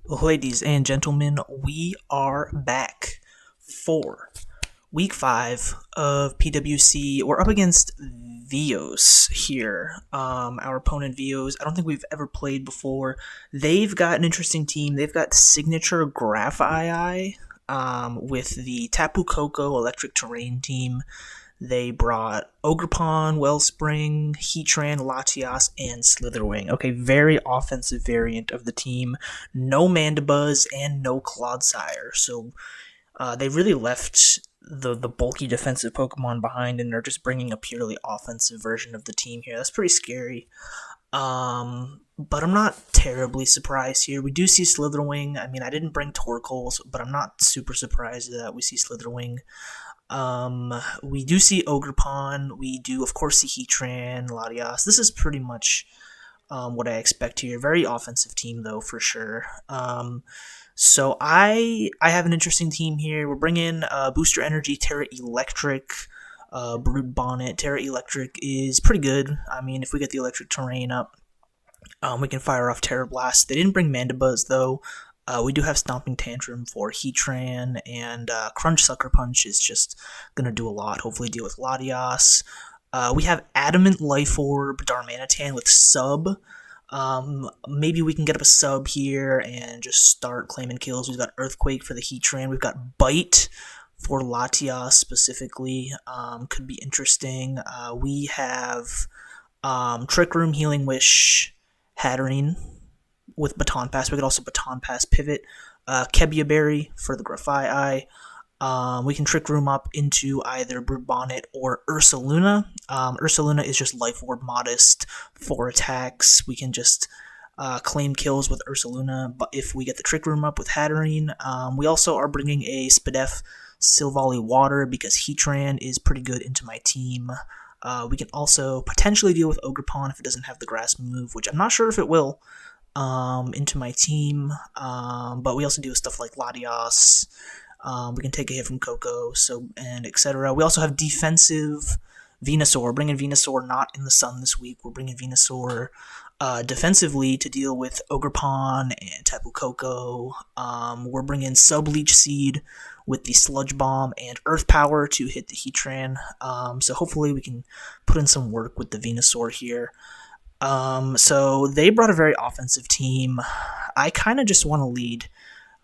Ladies and gentlemen, we are back for week 5 of PWC. We're up against Vioz here. Our opponent Vioz, I don't think we've ever played before. They've got an interesting team. They've got signature Grafaiai with the Tapu Koko Electric Terrain team. They brought Ogerpon, Wellspring, Heatran, Latias, and Slitherwing. Okay, very offensive variant of the team. No Mandibuzz and no Clodsire. So they really left the bulky defensive Pokemon behind, and they're just bringing a purely offensive version of the team here. That's pretty scary. But I'm not terribly surprised here. We do see Slitherwing. I mean, I didn't bring Torkoals, but I'm not super surprised that we see Slitherwing. We do see Ogerpon. We do, of course, see Heatran, Latias. This is pretty much what I expect here. Very offensive team, though, for sure. So I have an interesting team here. We're bringing Booster Energy, Terra Electric, Brood Bonnet. Terra Electric is pretty good. I mean, if we get the electric terrain up, we can fire off Terra Blast. They didn't bring Mandibuzz, though. We do have Stomping Tantrum for Heatran, and Crunch Sucker Punch is just going to do a lot. Hopefully deal with Latias. We have Adamant Life Orb, Darmanitan with Sub. Maybe we can get up a Sub here and just start claiming kills. We've got Earthquake for the Heatran. We've got Bite for Latias specifically. Could be interesting. We have Trick Room, Healing Wish, Hatterene with Baton Pass. We could also Baton Pass Pivot. Kebia Berry for the Grafaiai. We can Trick Room up into either Brood Bonnet or Ursaluna. Ursaluna is just Life Orb Modest, 4 attacks. We can just claim kills with Ursaluna, but if we get the Trick Room up with Hatterene, we also are bringing a Spadef Silvally Water because Heatran is pretty good into my team. We can also potentially deal with Ogerpon if it doesn't have the Grass move, which I'm not sure if it will. Into my team, but we also do stuff like Latias. We can take a hit from Coco, and etc. We also have defensive Venusaur. We're bringing Venusaur not in the sun this week. We're bringing Venusaur defensively to deal with Ogerpon and Tapu Koko. We're bringing Subleech Seed with the Sludge Bomb and Earth Power to hit the Heatran. So hopefully we can put in some work with the Venusaur here. So they brought a very offensive team. I kind of just want to lead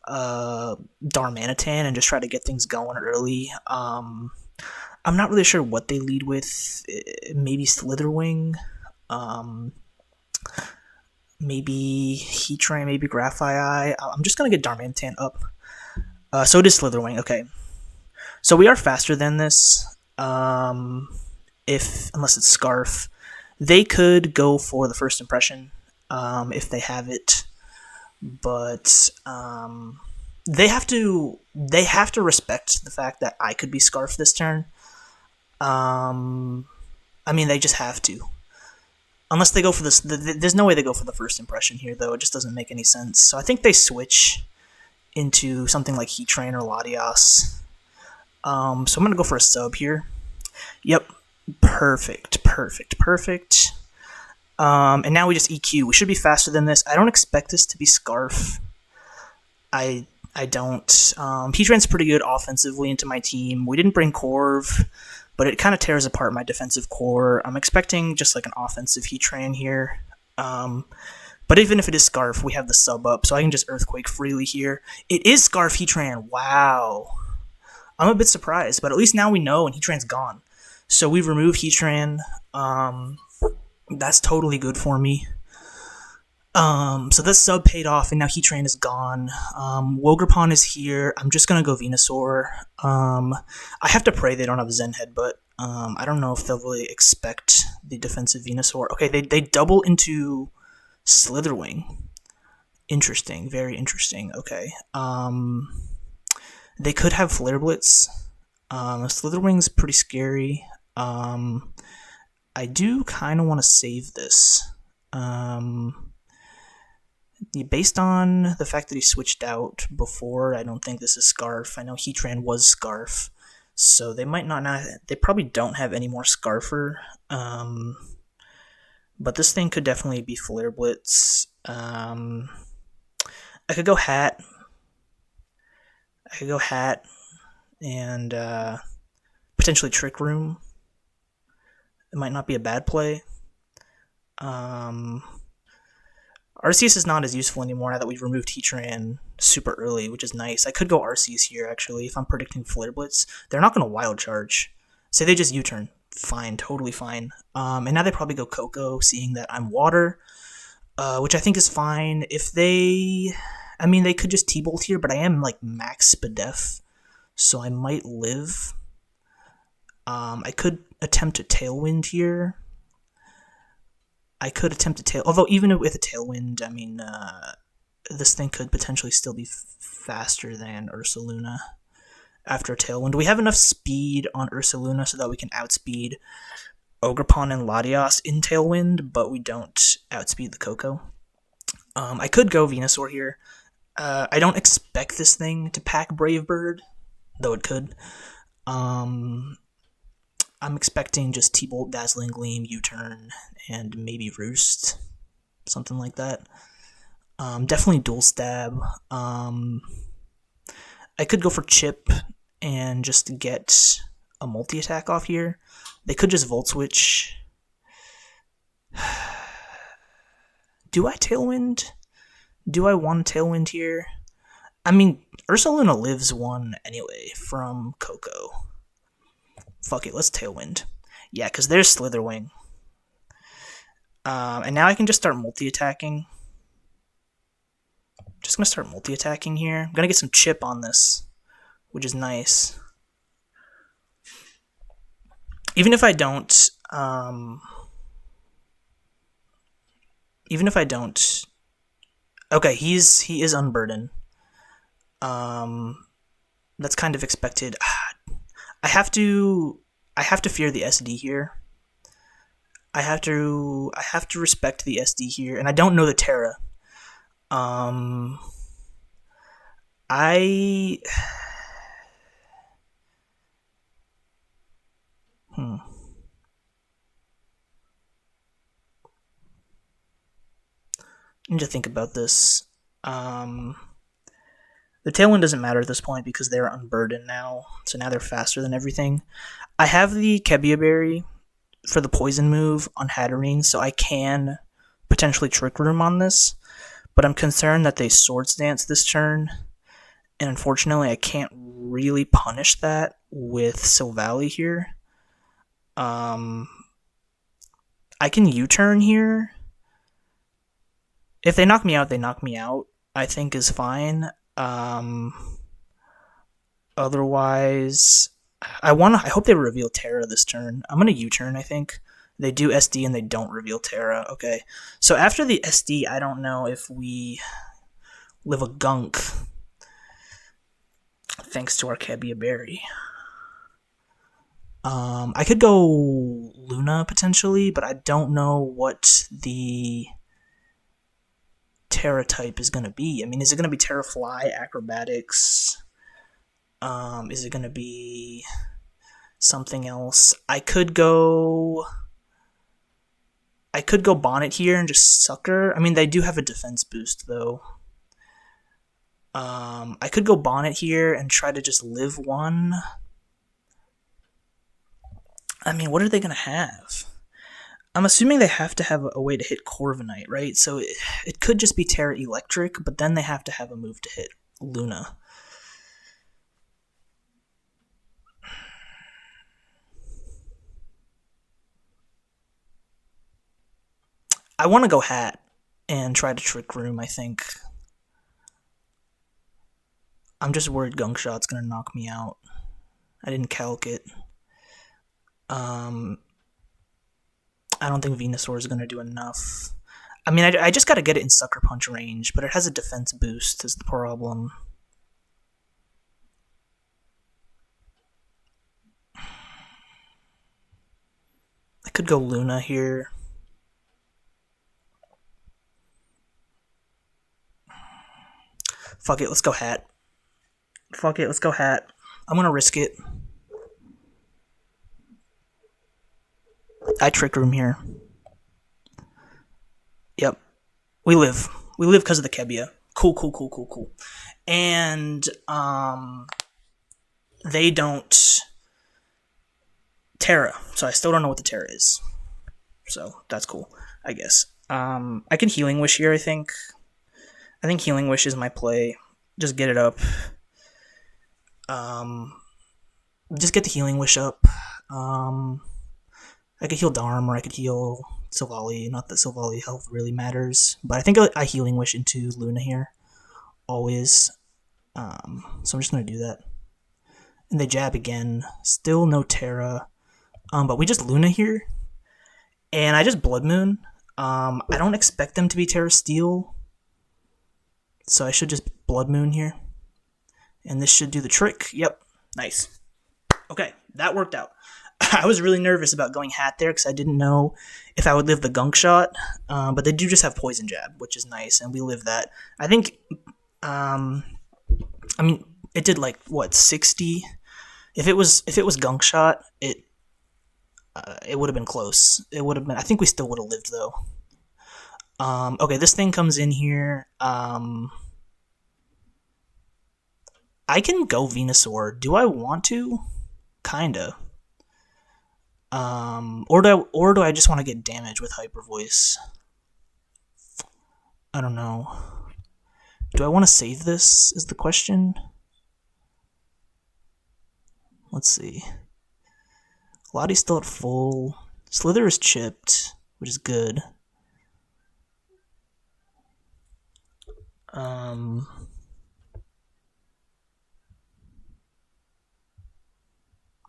Darmanitan and just try to get things going early. I'm not really sure what they lead with. Maybe Slitherwing, maybe Heatran, maybe Grafaiai. I'm just gonna get Darmanitan up. So does Slitherwing. Okay, so we are faster than this. Unless it's Scarf. They could go for the first impression if they have it, but they have to respect the fact that I could be Scarf this turn. I mean, they just have to. Unless they go for this, there's no way they go for the first impression here, though. It just doesn't make any sense. So I think they switch into something like Heatran or Latias. So I'm gonna go for a Sub here. Yep. Perfect. And now we just EQ. We should be faster than this. I don't expect this to be Scarf. I don't. Heatran's pretty good offensively into my team. We didn't bring Corv, but it kind of tears apart my defensive core. I'm expecting just like an offensive Heatran here. But even if it is Scarf, we have the Sub up, so I can just Earthquake freely here. It is Scarf Heatran. Wow. I'm a bit surprised, but at least now we know and Heatran's gone. So we've removed Heatran. That's totally good for me. So this Sub paid off, and now Heatran is gone. Wogerpon is here. I'm just gonna go Venusaur. I have to pray they don't have a Zen Headbutt. I don't know if they'll really expect the defensive Venusaur. Okay, they double into Slitherwing. Interesting, very interesting. Okay. They could have Flare Blitz. Slitherwing's pretty scary. I do kind of want to save this. Based on the fact that he switched out before, I don't think this is Scarf. I know Heatran was Scarf, so they might not. They probably don't have any more Scarfer. But this thing could definitely be Flare Blitz. I could go Hat. And potentially Trick Room. It might not be a bad play. Arceus is not as useful anymore now that we've removed Hatterene super early, which is nice. I could go Arceus here, actually, if I'm predicting Flare Blitz. They're not going to Wild Charge. Say they just U-turn. Fine, totally fine. And now they probably go Coco, seeing that I'm Water, which I think is fine. If they... I mean, they could just T-Bolt here, but I am, like, max Spadef, so I might live. I could attempt a Tailwind here. Although even with a Tailwind, I mean, this thing could potentially still be faster than Ursaluna after a Tailwind. Do we have enough speed on Ursaluna so that we can outspeed Ogerpon and Latios in Tailwind, but we don't outspeed the Coco? I could go Venusaur here. I don't expect this thing to pack Brave Bird, though it could. I'm expecting just T-Bolt, Dazzling Gleam, U-turn, and maybe Roost. Something like that. Definitely Dual Stab. I could go for Chip and just get a multi-attack off here. They could just Volt Switch. Do I Tailwind? Do I want a Tailwind here? I mean, Ursaluna lives one anyway from Coco. Fuck it, let's Tailwind. Yeah, because there's Slitherwing. And now I can just start multi-attacking. Just going to start multi-attacking here. I'm going to get some chip on this, which is nice. Even if I don't... Okay, he is Unburden. That's kind of expected. I have to fear the SD here. I have to respect the SD here, and I don't know the Terra. I need to think about this. The Tailwind doesn't matter at this point because they're unburdened now, so now they're faster than everything. I have the Kebia Berry for the Poison move on Hatterene, so I can potentially Trick Room on this, but I'm concerned that they Swords Dance this turn, and unfortunately I can't really punish that with Silvally here. I can U-turn here. If they knock me out, they knock me out, I think is fine. Otherwise, I hope they reveal Terra this turn. I'm gonna U-turn, I think. They do SD and they don't reveal Terra. Okay, so after the SD, I don't know if we live a gunk thanks to our Kebia Berry. I could go Luna potentially, but I don't know what the Terra type is going to be. I mean, is it going to be Terra Fly, Acrobatics? Is it going to be something else? I could go Bonnet here and just Sucker. I mean, they do have a defense boost, though. I could go Bonnet here and try to just live one. I mean, what are they going to have? I'm assuming they have to have a way to hit Corviknight, right? So it could just be Terra Electric, but then they have to have a move to hit Luna. I want to go Hat and try to Trick Room, I think. I'm just worried Gunk Shot's going to knock me out. I didn't calc it. I don't think Venusaur is going to do enough. I mean, I just got to get it in Sucker Punch range, but it has a defense boost is the problem. I could go Luna here. Fuck it, let's go Hat. Fuck it, let's go Hat. I'm going to risk it. I Trick Room here. Yep. We live. We live because of the Kebia. Cool. And they don't Terra, so I still don't know what the Terra is. So that's cool, I guess. I can Healing Wish here, I think. I think Healing Wish is my play. Just get it up. Just get the Healing Wish up. I could heal Dharm or I could heal Silvally. Not that Silvally health really matters, but I think I Healing Wish into Luna here. Always. So I'm just going to do that. And they jab again. Still no Terra. But we just Luna here. And I just Blood Moon. I don't expect them to be Terra Steel. So I should just Blood Moon here. And this should do the trick. Yep. Nice. Okay, that worked out. I was really nervous about going Hat there because I didn't know if I would live the Gunk Shot. But they do just have Poison Jab, which is nice. And we live that. I think... it did like, what, 60? If it was Gunk Shot, it would have been close. It would have been... I think we still would have lived, though. Okay, this thing comes in here. I can go Venusaur. Do I want to? Kinda. Or do I just want to get damage with Hyper Voice? I don't know. Do I want to save this, is the question? Let's see. Lottie's still at full. Slither is chipped, which is good.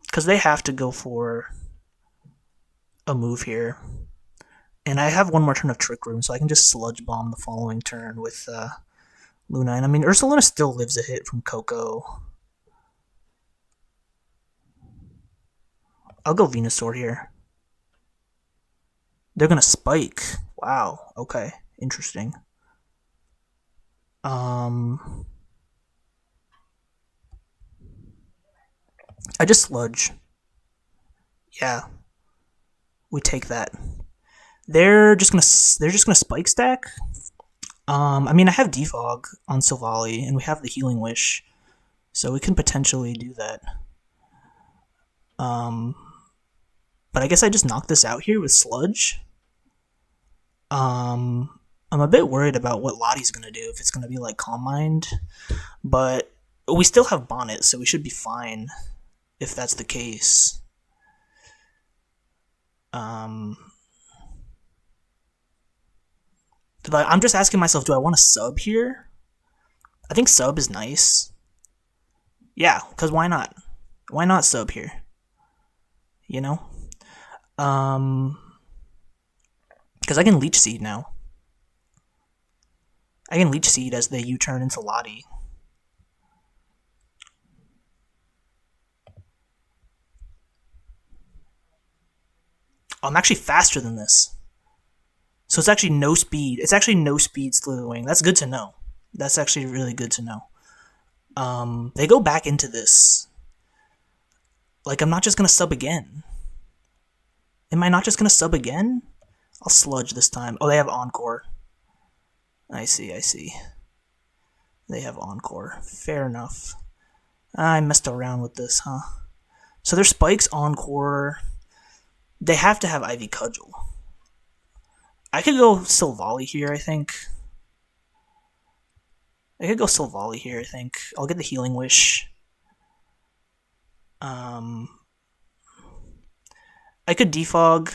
Because they have to go for a move here. And I have one more turn of Trick Room, so I can just Sludge Bomb the following turn with Luna. And I mean, Ursaluna still lives a hit from Coco. I'll go Venusaur here. They're going to Spike. Wow, okay, interesting. I just Sludge. Yeah. We take that. They're just gonna Spike Stack. I mean, I have Defog on Silvally, and we have the Healing Wish, so we can potentially do that. But I guess I just knock this out here with Sludge. I'm a bit worried about what Lottie's gonna do, if it's gonna be like Calm Mind, but we still have Bonnet, so we should be fine if that's the case. I'm just asking myself, do I want to sub here? I think sub is nice. Yeah, because why not? Why not sub here? You know? Because I can Leech Seed now. I can Leech Seed as they U-turn into Lottie. Oh, I'm actually faster than this. So it's actually no speed. It's actually no speed Slitherwing. That's good to know. That's actually really good to know. They go back into this. Like, I'm not just going to sub again. Am I not just going to sub again? I'll Sludge this time. Oh, they have Encore. I see. They have Encore. Fair enough. I messed around with this, huh? So their Spike's Encore. They have to have Ivy Cudgel. I could go Silvally here, I think. I'll get the Healing Wish. I could Defog.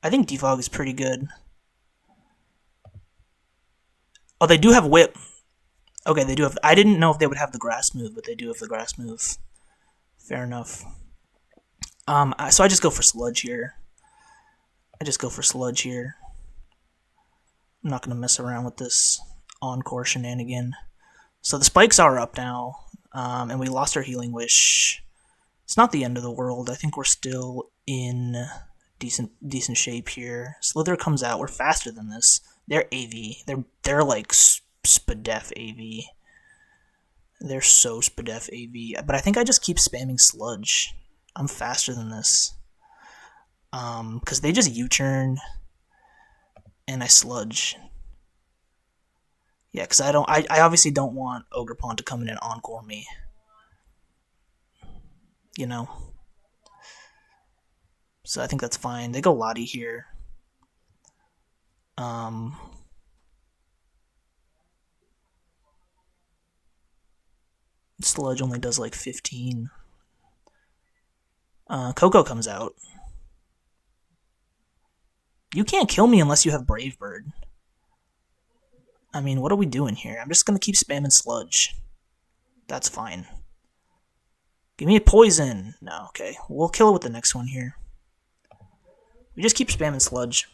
I think Defog is pretty good. Oh, they do have Whip. Okay, they do have... I didn't know if they would have the Grass move, but they do have the Grass move. Fair enough. So I just go for Sludge here. I'm not going to mess around with this Encore shenanigan. So the Spikes are up now, and we lost our Healing Wish. It's not the end of the world. I think we're still in decent shape here. Slither comes out. We're faster than this. They're AV. They're like Spadef AV. They're so Spadef AV. But I think I just keep spamming Sludge. I'm faster than this. Because they just U-turn, and I Sludge. Yeah, because I obviously don't want Ogrepon to come in and encore me. You know? So I think that's fine. They go Lottie here. Sludge only does like 15. Coco comes out. You can't kill me unless you have Brave Bird. I mean, what are we doing here? I'm just gonna keep spamming Sludge. That's fine. Give me a poison. No, okay. We'll kill it with the next one here. We just keep spamming Sludge.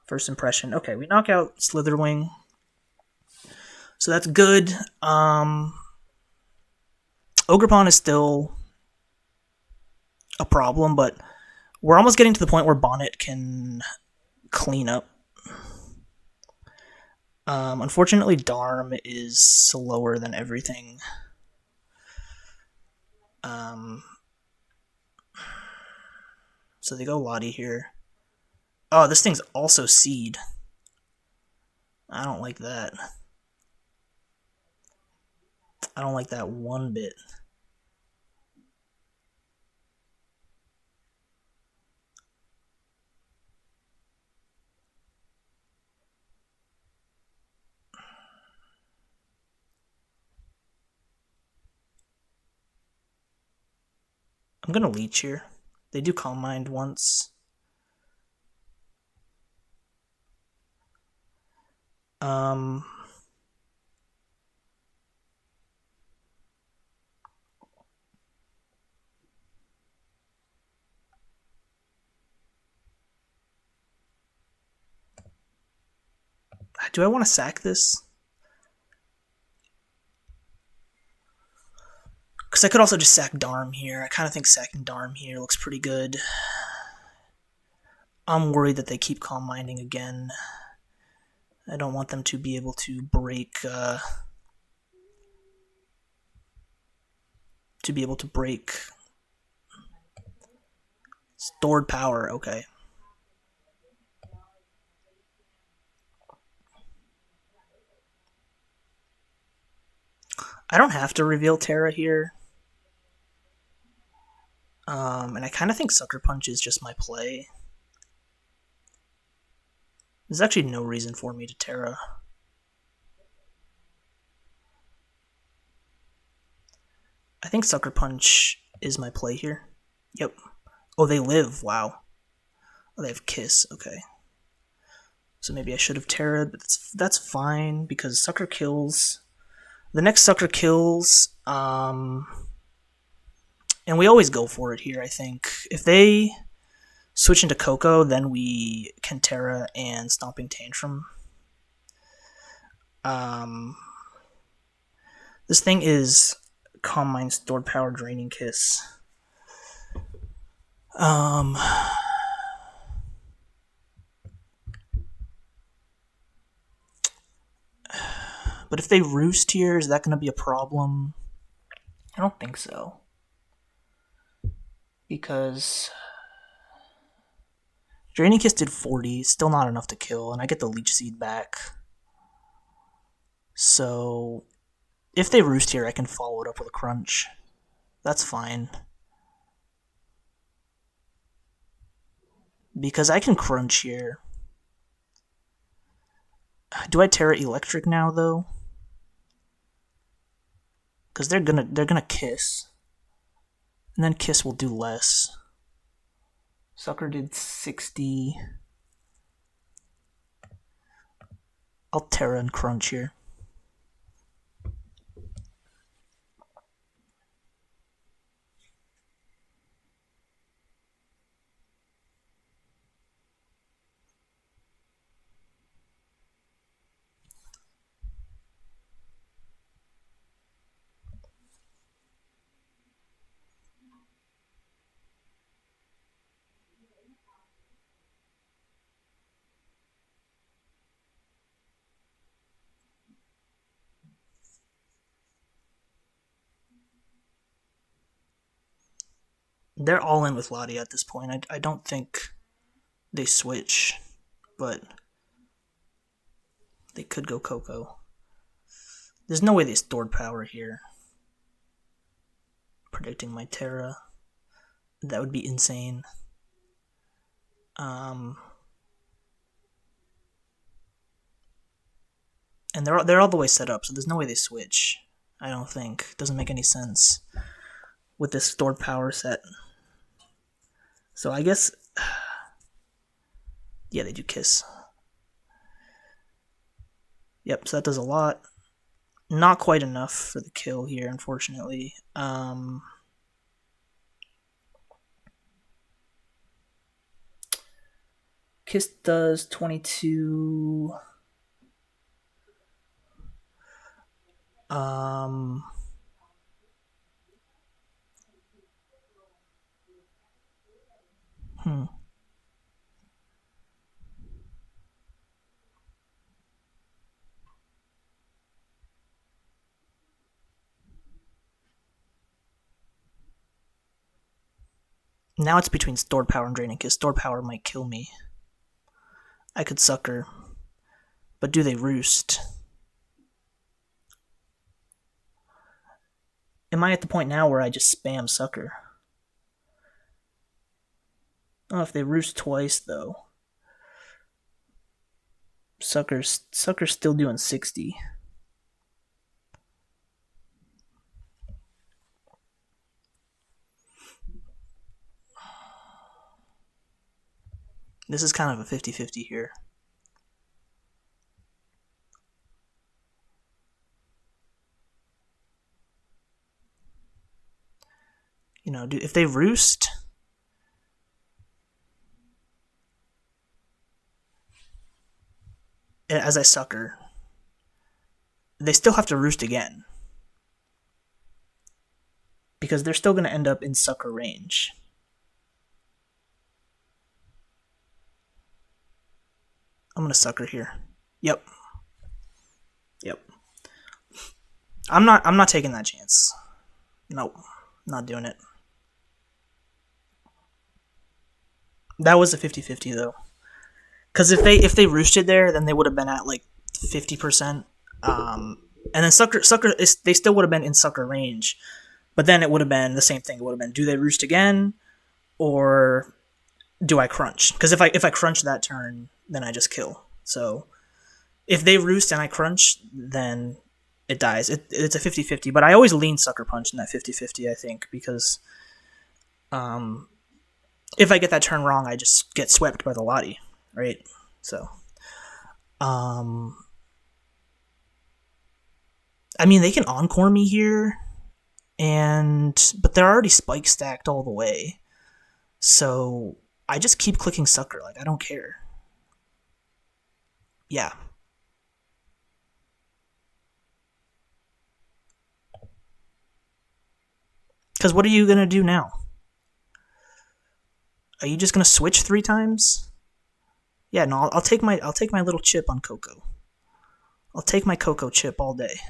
First impression. Okay, we knock out Slitherwing. So that's good. Ogrepon is still a problem, but we're almost getting to the point where Bonnet can clean up. Unfortunately, Darm is slower than everything. So they go Lottie here. Oh, this thing's also Seed. I don't like that. I don't like that one bit. I'm gonna Leech here. They do Calm Mind once. Do I want to sack this? Because I could also just sack Darm here. I kind of think sacking Darm here looks pretty good. I'm worried that they keep Calm Minding again. I don't want them to be able to break... stored power, okay. I don't have to reveal Terra here. And I kind of think Sucker Punch is just my play. There's actually no reason for me to Terra. I think Sucker Punch is my play here. Yep. Oh, they live. Wow. Oh, they have Kiss. Okay. So maybe I should have Terra, but that's fine because Sucker kills. The next Sucker kills. And we always go for it here, I think. If they switch into Coco, then we can Terra and Stomping Tantrum. This thing is Calm Mind, Stored Power, Draining Kiss. But if they Roost here, is that going to be a problem? I don't think so. Because Draining Kiss did 40, still not enough to kill, and I get the Leech Seed back. So if they Roost here, I can follow it up with a Crunch. That's fine. Because I can Crunch here. Do I Terra Electric now, though? Because they're gonna Kiss. And then Kiss will do less. Sucker did 60. I'll Terra and Crunch here. They're all in with Lottie at this point. I don't think they switch, but they could go Coco. There's no way they stored power here. Predicting my Terra. That would be insane. And they're all the way set up, so there's no way they switch. I don't think. It doesn't make any sense with this stored power set. So I guess, yeah, they do Kiss. Yep, so that does a lot. Not quite enough for the kill here, unfortunately. Kiss does 22. Now it's between stored power and draining Kiss. Stored power might kill me. I could sucker. But do they roost? Am I at the point now where I just spam sucker? Oh, if they roost twice, though. Sucker's still doing 60. This is kind of a 50-50 here. You know, if they roost, as I sucker, they still have to roost again. Because they're still going to end up in sucker range. I'm going to sucker here. Yep. I'm not taking that chance. Nope. Not doing it. That was a 50-50 though. Because if they roosted there, then they would have been at like 50%. And then sucker they still would have been in sucker range. But then it would have been the same thing. It would have been, do they roost again? Or do I crunch? Because if I crunch that turn, then I just kill. So if they roost and I crunch, then it dies. It's a 50-50. But I always lean sucker punch in that 50-50, I think. Because if I get that turn wrong, I just get swept by the Lottie, right? So, I mean, they can encore me here, but they're already spike stacked all the way. So I just keep clicking sucker, like I don't care. Yeah. Because what are you gonna do now? Are you just gonna switch 3 times? Yeah, no, I'll take my little chip on Coco. I'll take my Coco chip all day.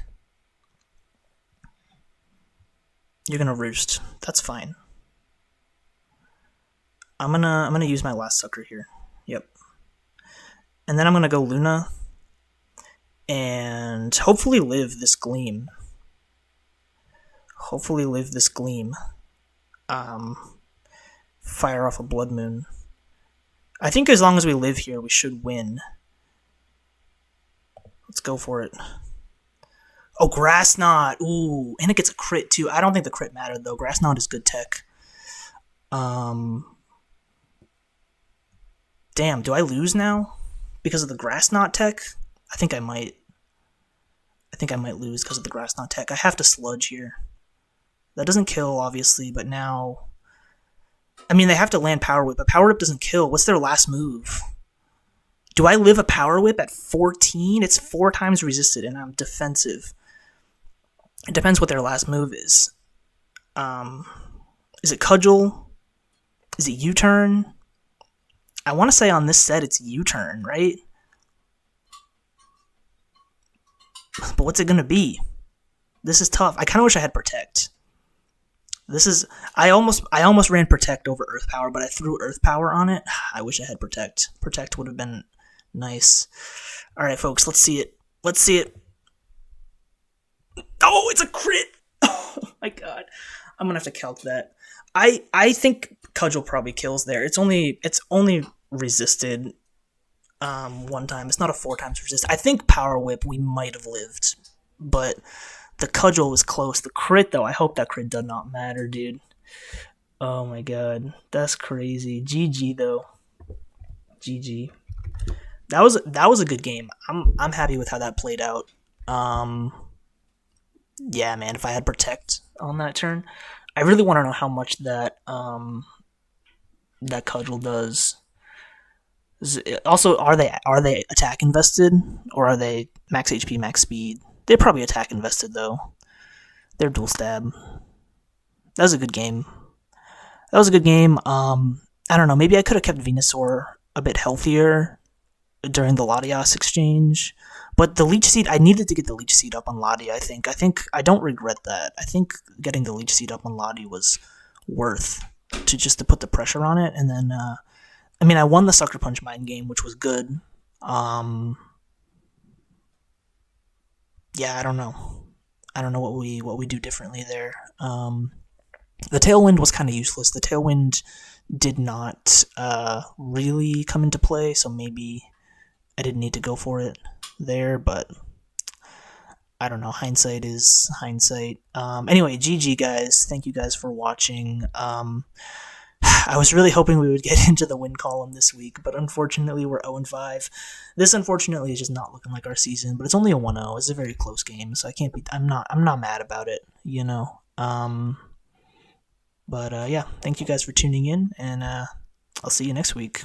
You're gonna roost. That's fine. I'm gonna use my last sucker here. Yep. And then I'm gonna go Luna and hopefully live this gleam. Fire off a Blood Moon. I think as long as we live here, we should win. Let's go for it. Oh, Grass Knot. Ooh, and it gets a crit too. I don't think the crit mattered though. Grass Knot is good tech. Damn, do I lose now because of the Grass Knot tech? I think I might lose because of the Grass Knot tech. I have to sludge here. That doesn't kill, obviously, but now... I mean, they have to land Power Whip, but Power Whip doesn't kill. What's their last move? Do I live a Power Whip at 14? It's 4 times resisted, and I'm defensive. It depends what their last move is. Is it Cudgel? Is it U-Turn? I want to say on this set it's U-Turn, right? But what's it going to be? This is tough. I kind of wish I had Protect. I almost ran Protect over Earth Power, but I threw Earth Power on it. I wish I had Protect. Protect would have been... nice. Alright, folks, let's see it. Let's see it. Oh, it's a crit! Oh my god. I'm gonna have to calc that. I think Cudgel probably kills there. It's only resisted one time. It's not a 4 times resist. I think Power Whip we might have lived, but the Cudgel was close. The crit though, I hope that crit does not matter, dude. Oh my god, that's crazy. GG though. GG. That was a good game. I'm happy with how that played out. Yeah, man. If I had Protect on that turn, I really want to know how much that that Cudgel does. Also, are they attack invested or are they max HP, max speed? They're probably attack invested though. They're dual stab. That was a good game. I don't know. Maybe I could have kept Venusaur a bit healthier during the Latias exchange. But the Leech Seed, I needed to get the Leech Seed up on Lati, I think. I don't regret that. I think getting the Leech Seed up on Lati was worth to put the pressure on it. And then, I won the Sucker Punch Mind game, which was good. Yeah, I don't know. I don't know what we do differently there. The Tailwind was kind of useless. The Tailwind did not really come into play, so maybe I didn't need to go for it there, but I don't know. Hindsight is hindsight. Anyway, GG guys. Thank you guys for watching. I was really hoping we would get into the win column this week, but unfortunately we're 0-5. This unfortunately is just not looking like our season, but it's only a 1-0. It's a very close game, so I'm not mad about it, you know. But yeah, thank you guys for tuning in, and I'll see you next week.